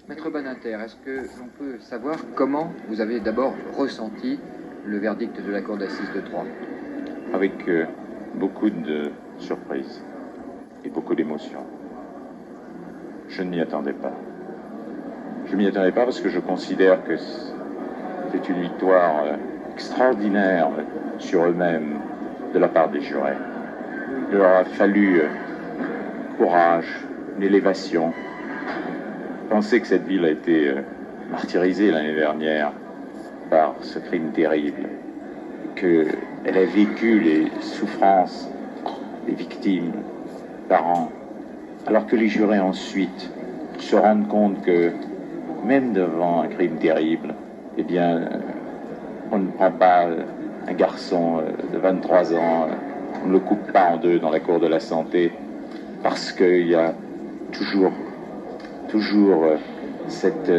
Maître Badinter, est-ce que l'on peut savoir comment vous avez d'abord ressenti le verdict de la Cour d'assises de Troyes? Avec beaucoup de surprise et beaucoup d'émotion. Je ne m'y attendais pas. Je ne m'y attendais pas parce que je considère que c'est une victoire extraordinaire sur eux-mêmes de la part des jurés. Il leur a fallu courage, une élévation. Pensez que cette ville a été martyrisée l'année dernière par ce crime terrible, qu'elle a vécu les souffrances des victimes, parents, alors que les jurés ensuite se rendent compte que même devant un crime terrible, eh bien, on ne prend pas un garçon de 23 ans, on ne le coupe pas en deux dans la cour de la santé, parce qu'il y a toujours cette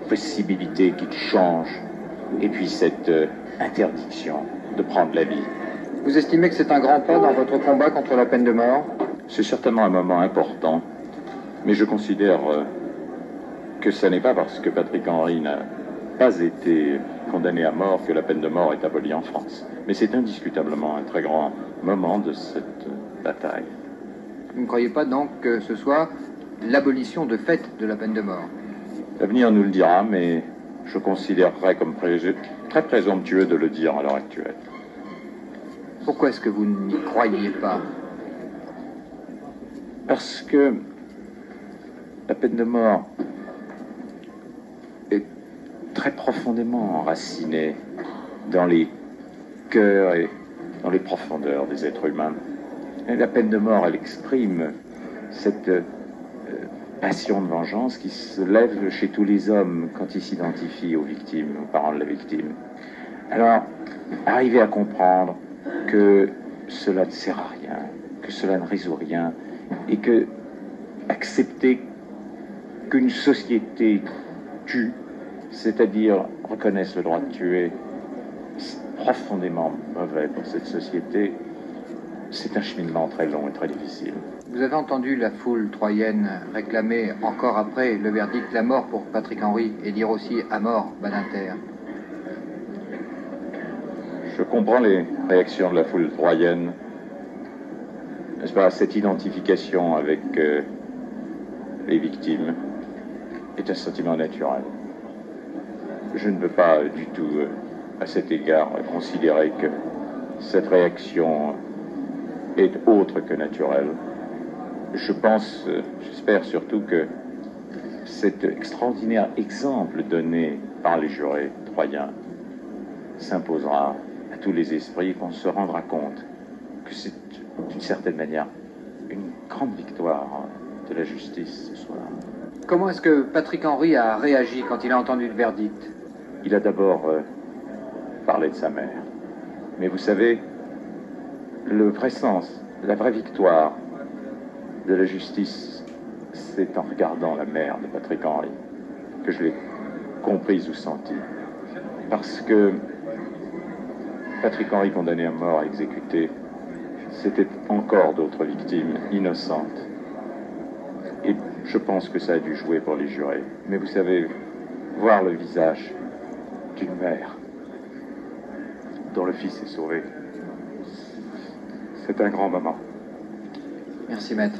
possibilité qu'il change, et puis cette interdiction de prendre la vie. Vous estimez que c'est un grand pas dans votre combat contre la peine de mort? C'est certainement un moment important, mais je considère que ce n'est pas parce que Patrick Henry n'a pas été condamné à mort que la peine de mort est abolie en France. Mais c'est indiscutablement un très grand moment de cette bataille. Vous ne croyez pas donc que ce soit l'abolition de fait de la peine de mort? L'avenir nous le dira, mais je considérerais comme très présomptueux de le dire à l'heure actuelle. Pourquoi est-ce que vous n'y croyez pas? Parce que la peine de mort est très profondément enracinée dans les cœurs et dans les profondeurs des êtres humains. Et la peine de mort, elle exprime cette passion de vengeance qui se lève chez tous les hommes quand ils s'identifient aux victimes, aux parents de la victime. Alors, arriver à comprendre que cela ne sert à rien, que cela ne résout rien, et que accepter qu'une société tue, c'est-à-dire reconnaisse le droit de tuer, c'est profondément mauvais pour cette société. C'est un cheminement très long et très difficile. Vous avez entendu la foule troyenne réclamer encore après le verdict la mort pour Patrick Henry et dire aussi à mort Badinter. Je comprends les réactions de la foule troyenne. N'est-ce pas, cette identification avec les victimes est un sentiment naturel. Je ne veux pas du tout, à cet égard, considérer que cette réaction est autre que naturelle. Je pense, j'espère surtout que cet extraordinaire exemple donné par les jurés troyens s'imposera à tous les esprits, qu'on se rendra compte que c'est d'une certaine manière une grande victoire de la justice ce soir. Comment est-ce que Patrick Henry a réagi quand il a entendu le verdict? Il a d'abord parlé de sa mère. Mais vous savez, le vrai sens, la vraie victoire de la justice, c'est en regardant la mère de Patrick Henry que je l'ai comprise ou sentie. Parce que Patrick Henry, condamné à mort, exécuté, c'était encore d'autres victimes innocentes. Et je pense que ça a dû jouer pour les jurés. Mais vous savez, voir le visage d'une mère dont le fils est sauvé, c'est un grand moment. Merci, maître.